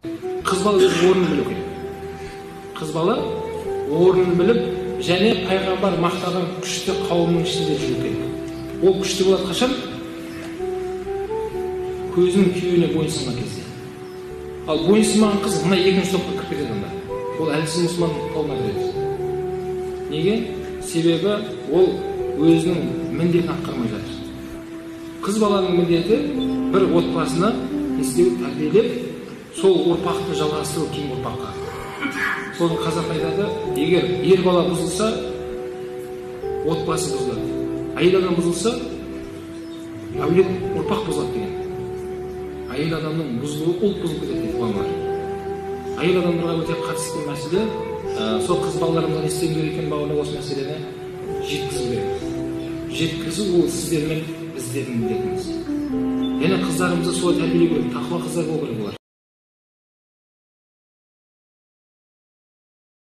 Қыз бала өз орнын білу керек. Қыз бала орнын біліп, және пайғамбар мақтаған күшті қауымның ішінде жүру керек. Ол күшті болады қашан? Көзінің күйеуіне бойынсынған кезде. Ал бойынсымаған қыз мына екінші топқа кіріп кетеді онда. Ол әлсіз мұсылман тобына кіреді. Неге? Себебі ол өзінің міндетін атқармай жатыр. Қыз баланың міндеті бір отбасына істеу, тәрбиелеп, сол ұрпақты жалғастыру кейінгі ұрпаққа. Соны қазақ айтады, егер ер бала бұзылса, отбасы бұзылады. Әйел адам бұзылса, әулет ұрпақ бұзылады деген. Әйел адамның бұзылуы ұлт бұзылып кетеді дейді ғалымдар. Әйел адамдарға өте қатысты мәселе, сол қыз балаларымыздан естен керек екен бауырлар осы мәселені жеткізу керек. Жеткізу ол сіздер мен біздердің міндетіміз. Және қыздарымызды солай тәрбиелеу керек, тақуа қыздар болу керек олар.